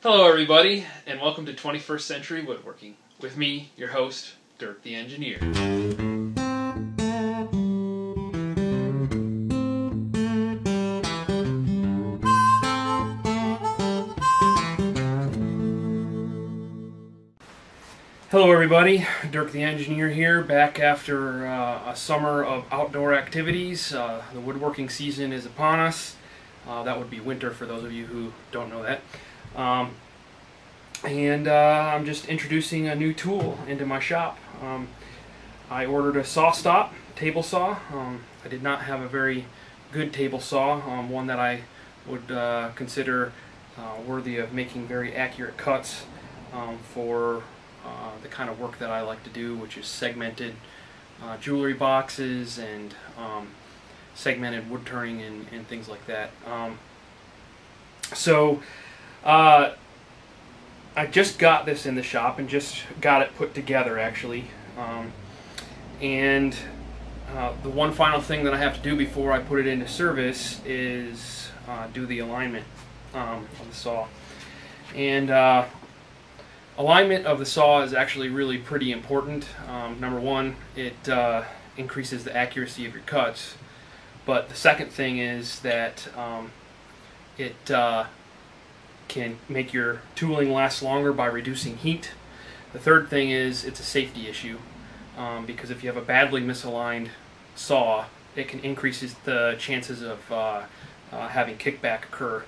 Hello everybody, and welcome to 21st Century Woodworking, with me, your host, Dirk the Engineer. Hello everybody, Dirk the Engineer here, back after a summer of outdoor activities. The woodworking season is upon us. That would be winter for those of you who don't know that. I'm just introducing a new tool into my shop. I ordered a SawStop table saw. I did not have a very good table saw, one that I would consider worthy of making very accurate cuts for the kind of work that I like to do, which is segmented jewelry boxes and segmented wood turning and things like that. I just got this in the shop and just got it put together actually. The one final thing that I have to do before I put it into service is do the alignment of the saw. And alignment of the saw is actually really pretty important. Number one, it increases the accuracy of your cuts. But the second thing is that it can make your tooling last longer by reducing heat. The third thing is it's a safety issue, because if you have a badly misaligned saw, it can increase the chances of having kickback occur.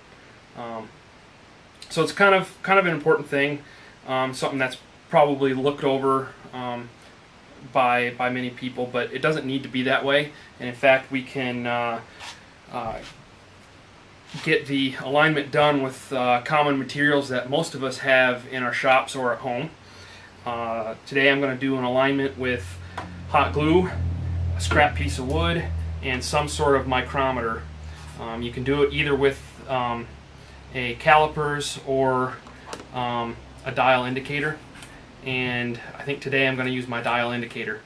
So it's kind of an important thing. Something that's probably looked over by many people, but it doesn't need to be that way. And in fact, we can get the alignment done with common materials that most of us have in our shops or at home. Today I'm going to do an alignment with hot glue, a scrap piece of wood, and some sort of micrometer. You can do it either with a calipers or a dial indicator, and I think today I'm going to use my dial indicator.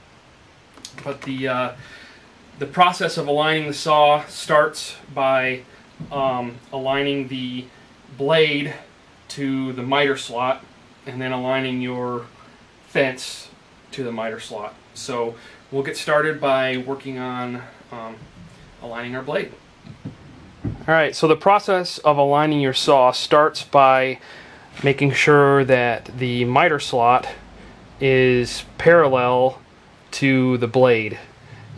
But the process of aligning the saw starts by aligning the blade to the miter slot, and then aligning your fence to the miter slot. So we'll get started by working on aligning our blade. Alright, so the process of aligning your saw starts by making sure that the miter slot is parallel to the blade.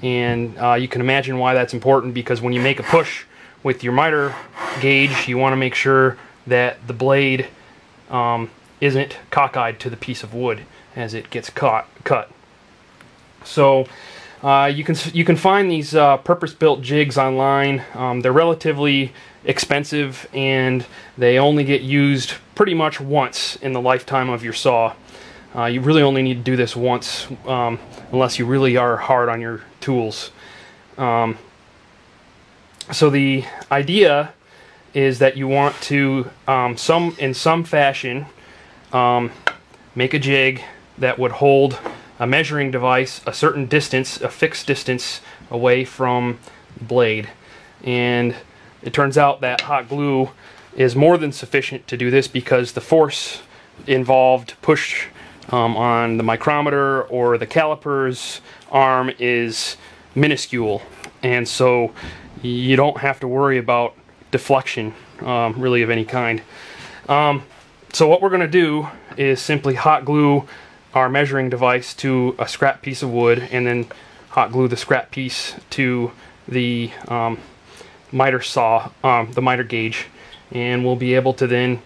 And you can imagine why that's important, because when you make a push with your miter gauge, you want to make sure that the blade isn't cockeyed to the piece of wood as it gets cut. So you can find these purpose-built jigs online. They're relatively expensive, and they only get used pretty much once in the lifetime of your saw. You really only need to do this once, unless you really are hard on your tools. So the idea is that you want to, in some fashion, make a jig that would hold a measuring device a certain distance, a fixed distance away from the blade. And it turns out that hot glue is more than sufficient to do this, because the force involved to push on the micrometer or the caliper's arm is minuscule, and so you don't have to worry about deflection really of any kind. So what we're going to do is simply hot glue our measuring device to a scrap piece of wood, and then hot glue the scrap piece to the miter saw, the miter gauge, and we'll be able to then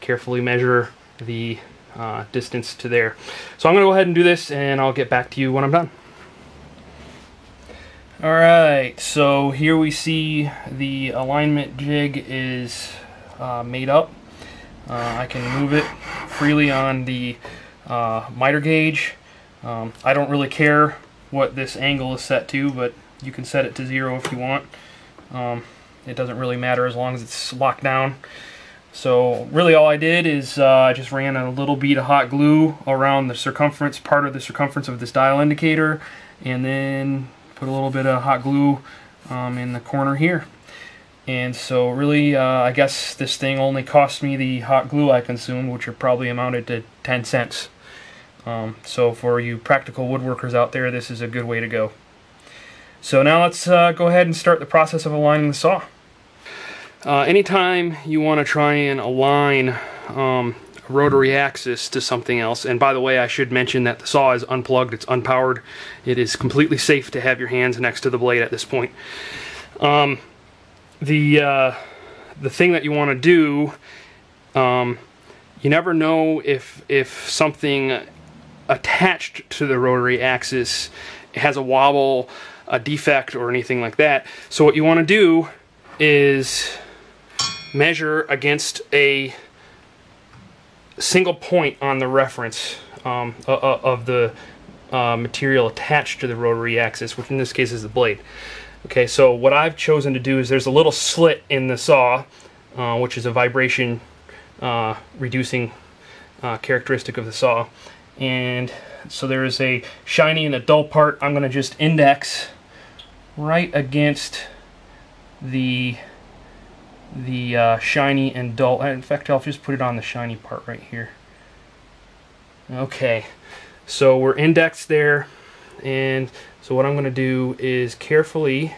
carefully measure the distance to there. So I'm going to go ahead and do this, and I'll get back to you when I'm done. Alright, so here we see the alignment jig is made up. I can move it freely on the miter gauge. I don't really care what this angle is set to, but you can set it to 0 if you want. It doesn't really matter as long as it's locked down. So really all I did is I just ran a little bead of hot glue around the circumference, part of the circumference of this dial indicator, and then put a little bit of hot glue in the corner here. And so really, I guess this thing only cost me the hot glue I consumed, which are probably amounted to 10 cents. So for you practical woodworkers out there, this is a good way to go. So now let's go ahead and start the process of aligning the saw. Anytime you want to try and align a rotary axis to something else, and by the way, I should mention that the saw is unplugged, it's unpowered. It is completely safe to have your hands next to the blade at this point. The thing that you want to do, you never know if something attached to the rotary axis has a wobble, a defect, or anything like that. So what you want to do is measure against a single point on the reference of the material attached to the rotary axis, which in this case is the blade. Okay, so what I've chosen to do is there's a little slit in the saw, which is a vibration reducing characteristic of the saw. And so there is a shiny and a dull part. I'm going to just index right against the shiny and dull. In fact, I'll just put it on the shiny part right here. Okay, so we're indexed there, and so what I'm going to do is carefully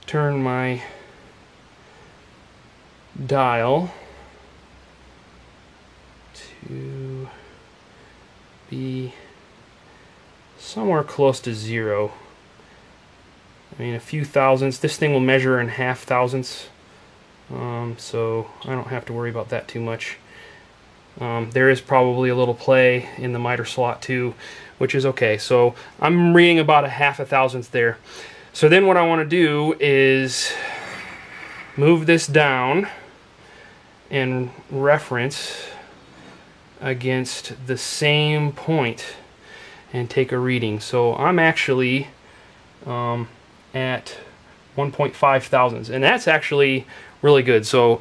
turn my dial to be somewhere close to 0. I mean, a few thousandths. This thing will measure in half thousandths, so I don't have to worry about that too much. There is probably a little play in the miter slot too, which is okay. So I'm reading about a half a thousandth there. So then what I want to do is move this down and reference against the same point and take a reading. So I'm actually at 1.5 thousandths, and that's actually really good. So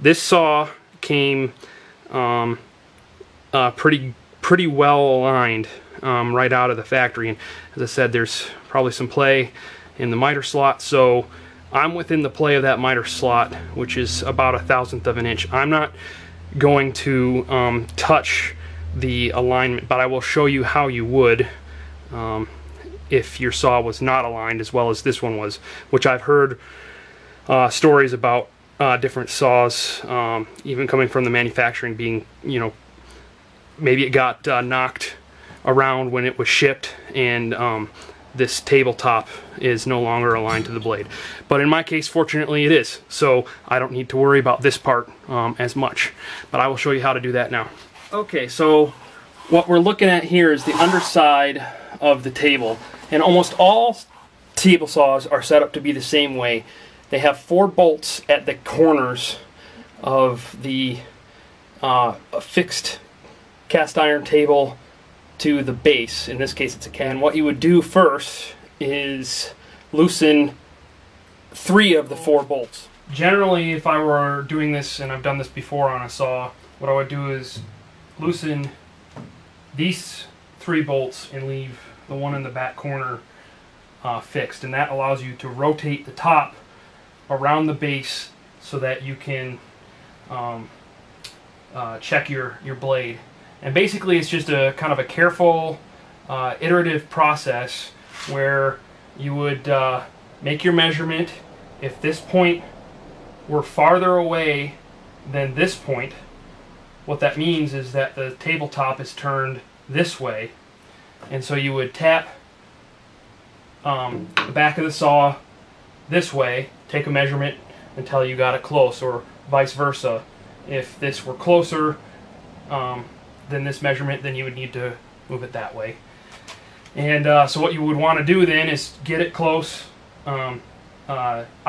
this saw came pretty well aligned right out of the factory, and as I said, there's probably some play in the miter slot, so I'm within the play of that miter slot, which is about a thousandth of an inch. I'm not going to touch the alignment, but I will show you how you would if your saw was not aligned as well as this one was, which I've heard stories about different saws, even coming from the manufacturing, being, you know, maybe it got knocked around when it was shipped, and this tabletop is no longer aligned to the blade. But in my case, fortunately, it is, so I don't need to worry about this part as much. But I will show you how to do that now. Okay, so what we're looking at here is the underside of the table, and almost all table saws are set up to be the same way. They have 4 bolts at the corners of the fixed cast iron table to the base. In this case, it's a can. What you would do first is loosen 3 of the 4 bolts. Generally, if I were doing this, and I've done this before on a saw, what I would do is loosen these 3 bolts and leave the one in the back corner fixed, and that allows you to rotate the top around the base so that you can check your blade. And basically it's just a kind of a careful iterative process where you would make your measurement. If this point were farther away than this point, what that means is that the tabletop is turned this way, and so you would tap the back of the saw this way, take a measurement until you got it close, or vice versa. If this were closer than this measurement, then you would need to move it that way. And so what you would want to do then is get it close. I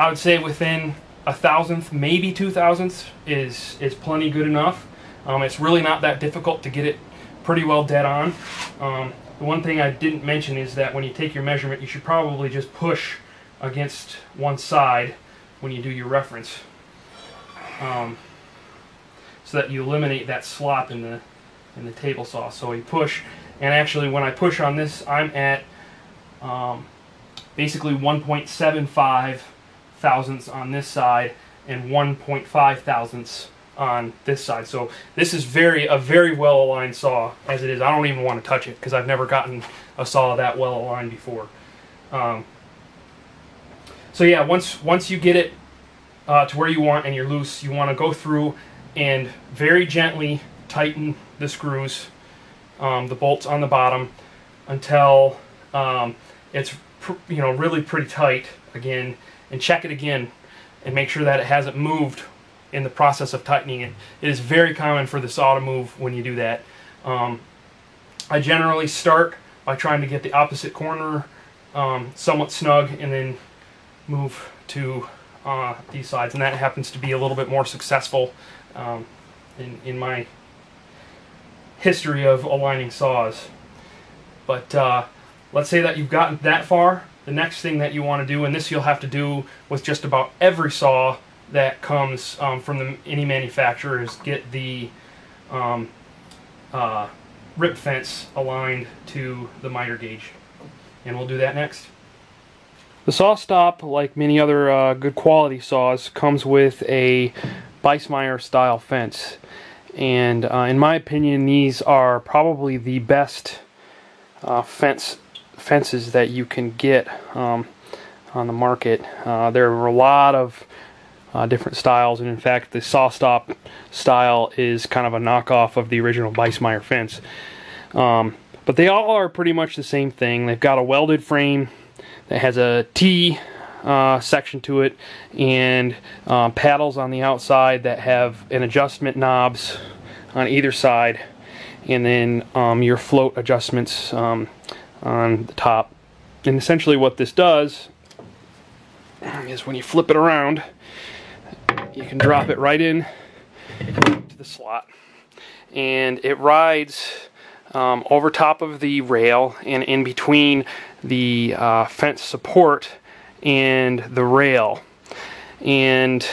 would say within a thousandth, maybe 2 thousandths is plenty good enough. It's really not that difficult to get it pretty well dead on. The one thing I didn't mention is that when you take your measurement, you should probably just push against one side when you do your reference, so that you eliminate that slop in the table saw. So you push, and actually when I push on this, I'm at basically 1.75 thousandths on this side and 1.5 thousandths on this side. So this is a very well aligned saw as it is. I don't even want to touch it because I've never gotten a saw that well aligned before. So yeah, once you get it to where you want and you're loose, you want to go through and very gently tighten the screws, the bolts on the bottom, until it's really pretty tight again, and check it again and make sure that it hasn't moved in the process of tightening it. It is very common for the saw to move when you do that. I generally start by trying to get the opposite corner somewhat snug and then move to these sides, and that happens to be a little bit more successful in my history of aligning saws. But let's say that you've gotten that far. The next thing that you want to do, and this you'll have to do with just about every saw that comes from any manufacturer, is get the rip fence aligned to the miter gauge. And we'll do that next. The SawStop, like many other good quality saws, comes with a Weissmeyer style fence. And in my opinion, these are probably the best fences that you can get on the market. There are a lot of different styles, and in fact the SawStop style is kind of a knockoff of the original Weissmeyer fence. But they all are pretty much the same thing. They've got a welded frame that has a T section to it, and paddles on the outside that have an adjustment knobs on either side, and then your float adjustments on the top. And essentially what this does is when you flip it around, you can drop it right in to the slot, and it rides over top of the rail and in between the fence support and the rail. And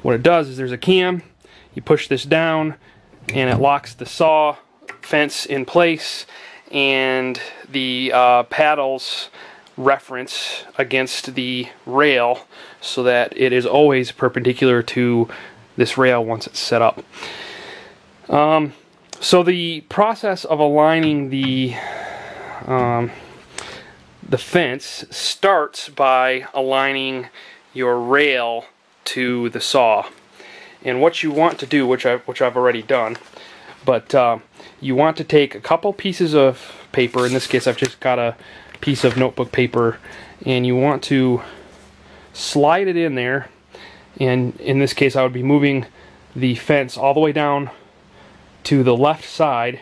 what it does is there's a cam. You push this down and it locks the saw fence in place, and the paddles reference against the rail so that it is always perpendicular to this rail once it's set up. So the process of aligning the fence starts by aligning your rail to the saw. And what you want to do, which I've already done, but you want to take a couple pieces of paper. In this case, I've just got a piece of notebook paper, and you want to slide it in there. And in this case, I would be moving the fence all the way down to the left side,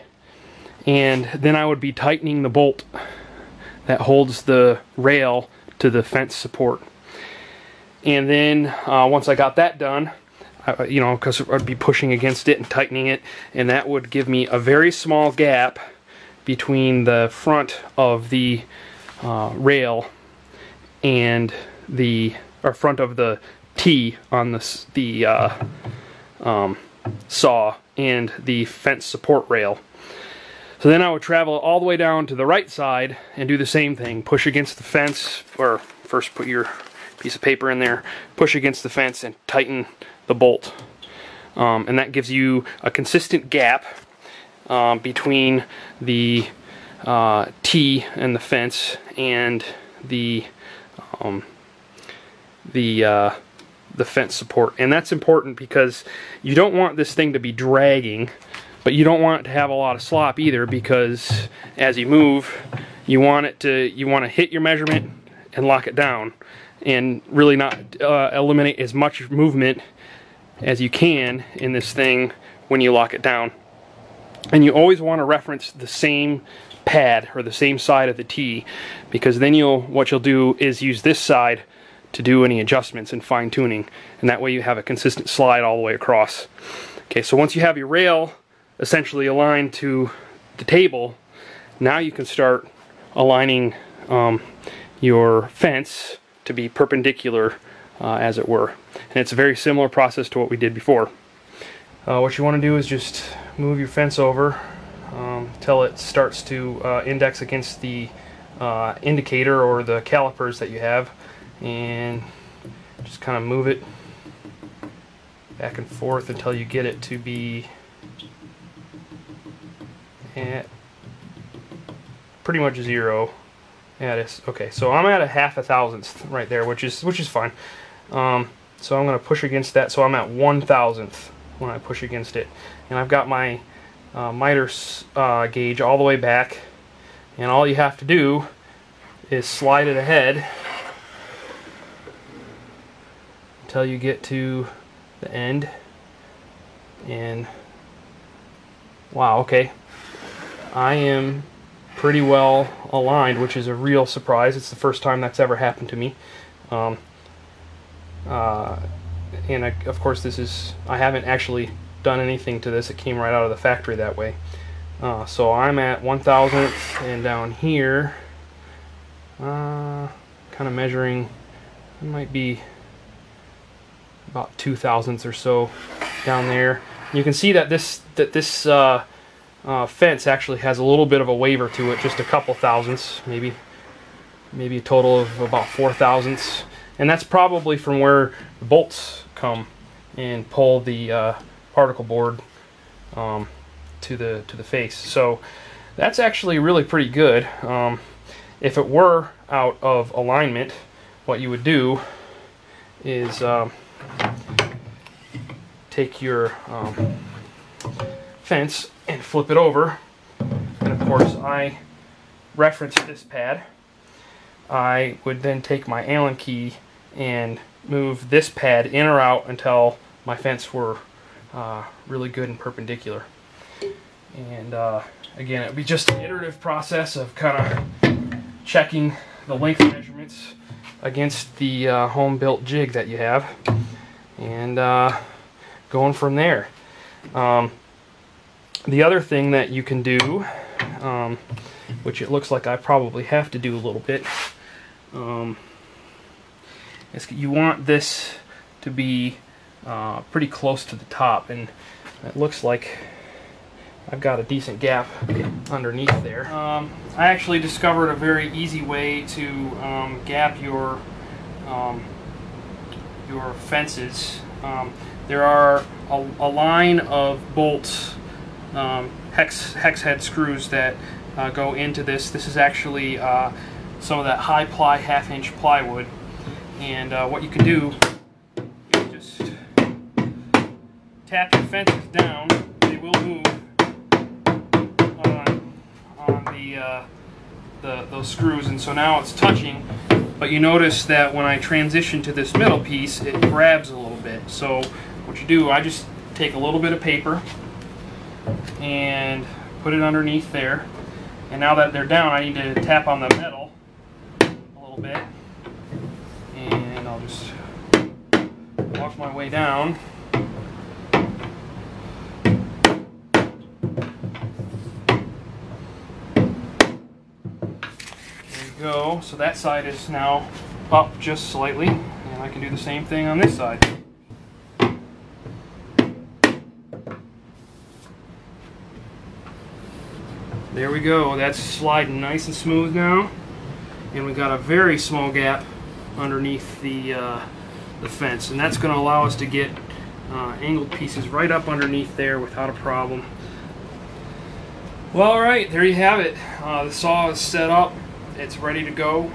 and then I would be tightening the bolt that holds the rail to the fence support. And then once I got that done, because I'd be pushing against it and tightening it, and that would give me a very small gap between the front of the rail and front of the T on the saw and the fence support rail. So then I would travel all the way down to the right side and do the same thing. Push against the fence, or first put your piece of paper in there, push against the fence and tighten the bolt. And that gives you a consistent gap between the T and the fence and the fence support. And that's important because you don't want this thing to be dragging, but you don't want it to have a lot of slop either, because as you move, you want to hit your measurement and lock it down, and really not eliminate as much movement as you can in this thing when you lock it down. And you always want to reference the same pad or the same side of the T, because then what you'll do is use this side to do any adjustments and fine-tuning, and that way you have a consistent slide all the way across. Okay, so once you have your rail essentially aligned to the table, now you can start aligning your fence to be perpendicular, as it were. And it's a very similar process to what we did before. What you want to do is just move your fence over till it starts to index against the indicator or the calipers that you have, and Just kind of move it back and forth until you get it to be at pretty much 0. Yeah, it is. Okay, so I'm at a 1/2 thousandth right there, which is fine. So I'm going to push against that, so I'm at 1/1000th when I push against it. And I've got my miter gauge all the way back, and all you have to do is slide it ahead until you get to the end. And wow, okay, I am pretty well aligned, which is a real surprise. It's the first time that's ever happened to me. And of course I haven't actually done anything to this. It came right out of the factory that way. So I'm at 1/1000th, and down here, kind of measuring, it might be about 2/1000ths or so down there. You can see that this fence actually has a little bit of a waver to it, just a couple thousandths, maybe a total of about 4/1000ths, and that's probably from where the bolts come and pull the particle board to the face. So that's actually really pretty good. If it were out of alignment, what you would do is take your fence and flip it over, and of course I referenced this pad. I would then take my Allen key and move this pad in or out until my fence were really good and perpendicular. And again, it would be just an iterative process of kind of checking the length measurements against the home-built jig that you have, and going from there. The other thing that you can do, which it looks like I probably have to do a little bit, is you want this to be pretty close to the top, and it looks like I've got a decent gap underneath there. I actually discovered a very easy way to gap your fences. There are a line of bolts, hex head screws that go into this. This is actually some of that high ply 1/2 inch plywood, and what you can do is just tap your fences down. They will move on those screws, and so now it's touching, but you notice that when I transition to this middle piece, it grabs a little bit. So what you do, I just take a little bit of paper and put it underneath there, and now that they're down, I need to tap on the metal a little bit, and I'll just walk my way down. Go. So that side is now up just slightly, and I can do the same thing on this side. There we go. That's sliding nice and smooth now, and we got a very small gap underneath the fence, and that's going to allow us to get angled pieces right up underneath there without a problem. Well, alright, there you have it. The saw is set up. It's ready to go.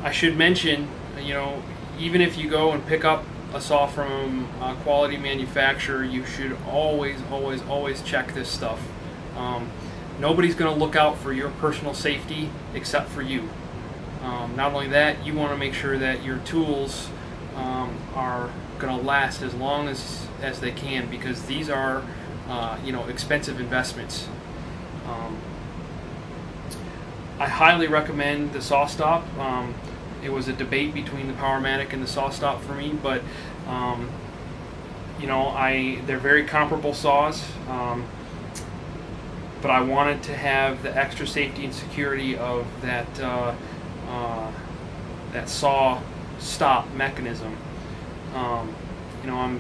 I should mention, you know, even if you go and pick up a saw from a quality manufacturer, you should always check this stuff. Nobody's going to look out for your personal safety except for you. Not only that, you want to make sure that your tools are going to last as long as they can, because these are you know, expensive investments. I highly recommend the SawStop. It was a debate between the Powermatic and the SawStop for me, but you know, they're very comparable saws, but I wanted to have the extra safety and security of that that SawStop mechanism. You know,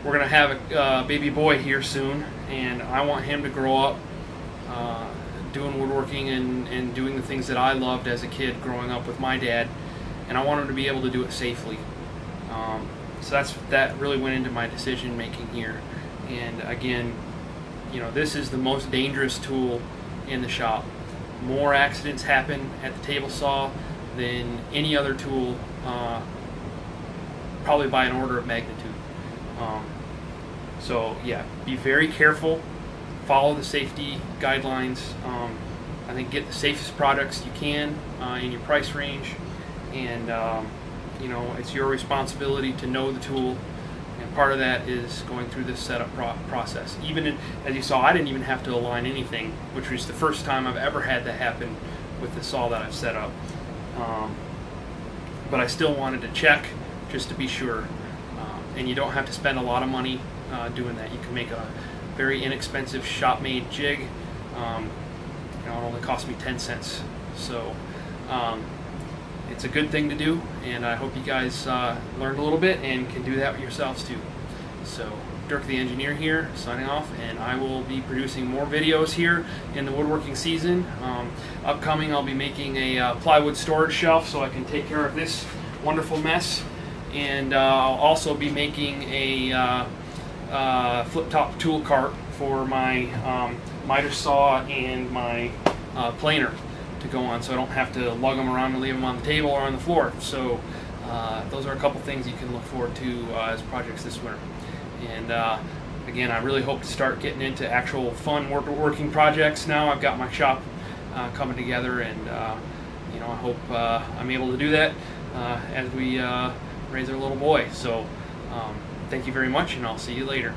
we're gonna have a baby boy here soon, and I want him to grow up doing woodworking and doing the things that I loved as a kid growing up with my dad. and I want them to be able to do it safely. So that really went into my decision making here. And again, you know, this is the most dangerous tool in the shop. More accidents happen at the table saw than any other tool, probably by an order of magnitude. So yeah, be very careful, follow the safety guidelines. I think get the safest products you can in your price range, and you know, it's your responsibility to know the tool, and part of that is going through this setup process. Even as you saw, I didn't even have to align anything, which was the first time I've ever had that happen with the saw that I've set up. But I still wanted to check just to be sure, and you don't have to spend a lot of money doing that. You can make a very inexpensive shop-made jig. You know, it only cost me 10 cents. So it's a good thing to do, and I hope you guys learned a little bit and can do that yourselves too. So Dirk the Engineer here, signing off, and I will be producing more videos here in the woodworking season. Upcoming, I'll be making a plywood storage shelf so I can take care of this wonderful mess, and I'll also be making a flip-top tool cart for my miter saw and my planer to go on, so I don't have to lug them around and leave them on the table or on the floor. So those are a couple things you can look forward to as projects this winter. And again, I really hope to start getting into actual fun woodworking projects now. I've got my shop coming together, and you know, I hope I'm able to do that as we raise our little boy. So thank you very much, and I'll see you later.